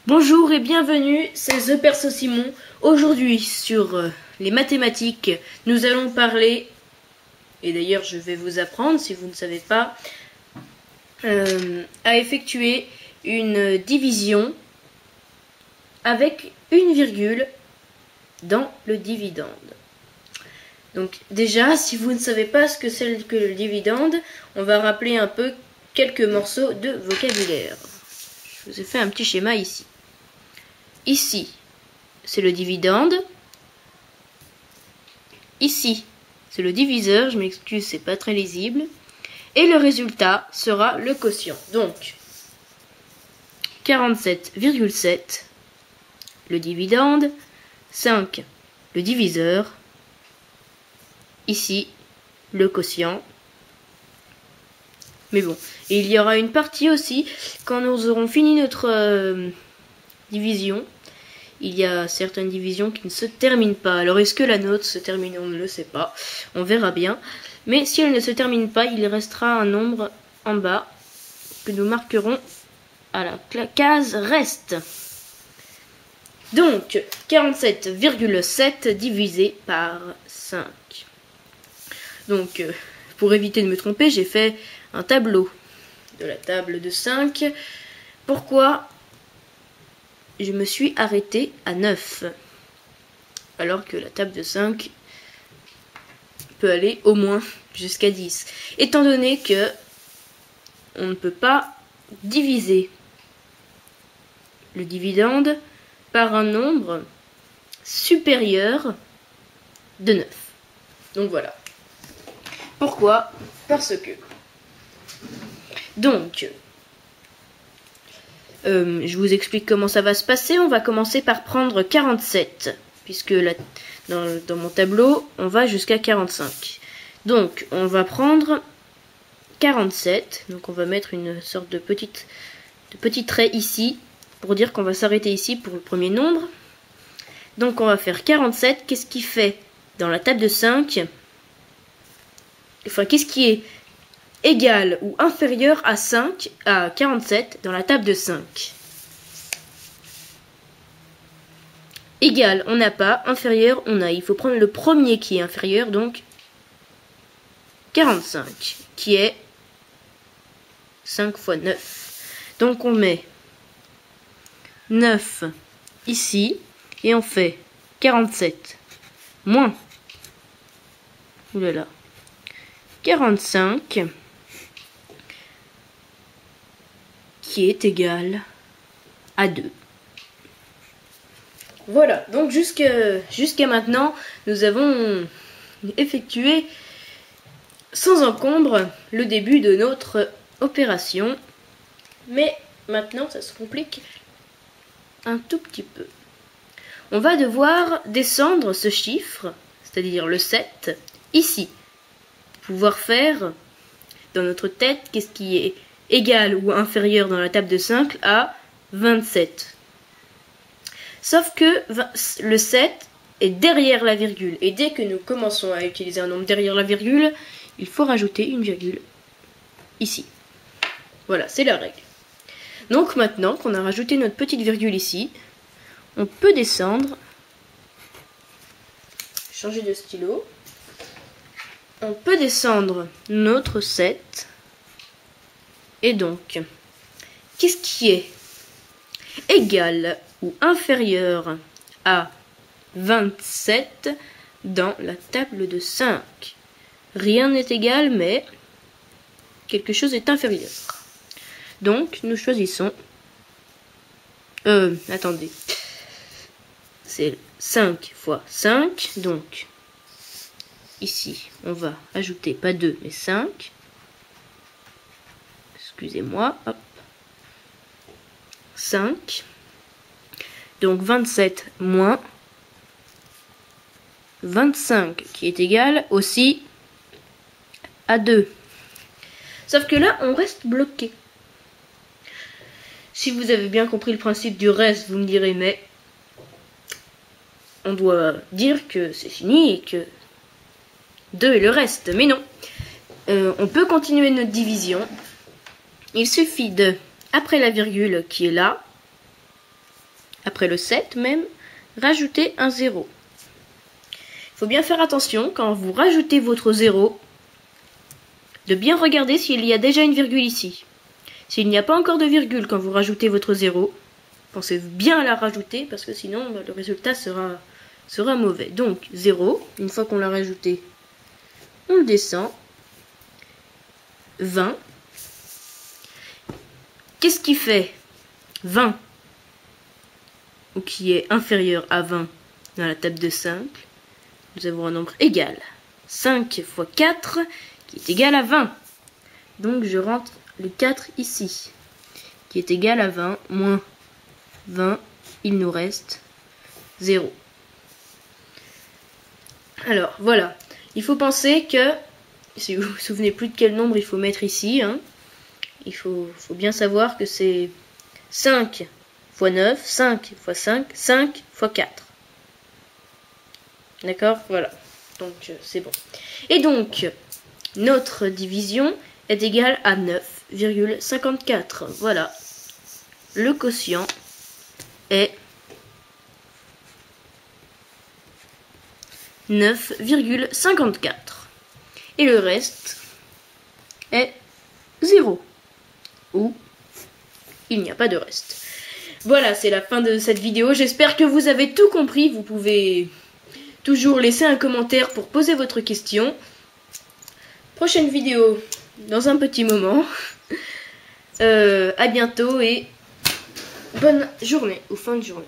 Bonjour et bienvenue, c'est The Perso Simon. Aujourd'hui sur les mathématiques, nous allons parler, et d'ailleurs je vais vous apprendre si vous ne savez pas, à effectuer une division avec une virgule dans le dividende. Donc déjà, si vous ne savez pas ce que c'est que le dividende, on va rappeler un peu quelques morceaux de vocabulaire. Je vous ai fait un petit schéma ici. Ici, c'est le dividende. Ici, c'est le diviseur. Je m'excuse, c'est pas très lisible. Et le résultat sera le quotient. Donc, 47,7, le dividende. 5, le diviseur. Ici, le quotient. Mais bon, et il y aura une partie aussi, quand nous aurons fini notre division. Il y a certaines divisions qui ne se terminent pas. Alors est-ce que la nôtre se termine? On ne le sait pas. On verra bien. Mais si elle ne se termine pas, il restera un nombre en bas que nous marquerons à la case reste. Donc 47,7 divisé par 5. Donc pour éviter de me tromper, j'ai fait un tableau de la table de 5. Pourquoi je me suis arrêtée à 9, alors que la table de 5 peut aller au moins jusqu'à 10. Étant donné que on ne peut pas diviser le dividende par un nombre supérieur de 9. Donc voilà. Pourquoi? Parce que. Donc, je vous explique comment ça va se passer. On va commencer par prendre 47, puisque là, dans mon tableau, on va jusqu'à 45. Donc, on va prendre 47. Donc, on va mettre une sorte de petit trait ici, pour dire qu'on va s'arrêter ici pour le premier nombre. Donc, on va faire 47. Qu'est-ce qui fait dans la table de 5? Enfin, qu'est-ce qui est égal ou inférieur à 47 dans la table de 5. Égal, on n'a pas. Inférieur, on a. Il faut prendre le premier qui est inférieur, donc 45, qui est 5 fois 9. Donc on met 9 ici, et on fait 47 moins, oulala, 45, qui est égal à 2. Voilà, donc jusqu'à maintenant, nous avons effectué sans encombre le début de notre opération. Mais maintenant, ça se complique un tout petit peu. On va devoir descendre ce chiffre, c'est-à-dire le 7, ici. Pour pouvoir faire, dans notre tête, qu'est-ce qui est égal ou inférieur dans la table de 5 à 27. Sauf que le 7 est derrière la virgule. Et dès que nous commençons à utiliser un nombre derrière la virgule, il faut rajouter une virgule ici. Voilà, c'est la règle. Donc maintenant qu'on a rajouté notre petite virgule ici, on peut descendre, changer de stylo, on peut descendre notre 7. Et donc, qu'est-ce qui est égal ou inférieur à 27 dans la table de 5? Rien n'est égal, mais quelque chose est inférieur. Donc, nous choisissons... attendez. C'est 5 fois 5, donc ici, on va ajouter pas 2, mais 5. Excusez-moi, hop. 5. Donc 27 moins 25 qui est égal aussi à 2. Sauf que là, on reste bloqué. Si vous avez bien compris le principe du reste, vous me direz, mais on doit dire que c'est fini et que 2 est le reste. Mais non. On peut continuer notre division. Il suffit de, après la virgule qui est là, après le 7 même, rajoutez un 0. Il faut bien faire attention quand vous rajoutez votre 0, de bien regarder s'il y a déjà une virgule ici. S'il n'y a pas encore de virgule quand vous rajoutez votre 0, pensez bien à la rajouter parce que sinon le résultat sera mauvais. Donc 0, une fois qu'on l'a rajouté, on le descend. 20. Qu'est-ce qui fait 20 ou qui est inférieur à 20 dans la table de 5? Nous avons un nombre égal. 5 fois 4 qui est égal à 20. Donc je rentre le 4 ici, qui est égal à 20, moins 20, il nous reste 0. Alors, voilà. Il faut penser que, si vous vous souvenez plus de quel nombre il faut mettre ici, hein, il faut bien savoir que c'est 5 fois 9, 5 fois 5, 5 fois 4. D'accord? Voilà. Donc, c'est bon. Et donc, notre division est égale à 9,54. Voilà. Le quotient est 9,54. Et le reste est 0. Ou il n'y a pas de reste. Voilà, c'est la fin de cette vidéo. J'espère que vous avez tout compris. Vous pouvez toujours laisser un commentaire pour poser votre question. Prochaine vidéo dans un petit moment. À bientôt et bonne journée ou fin de journée.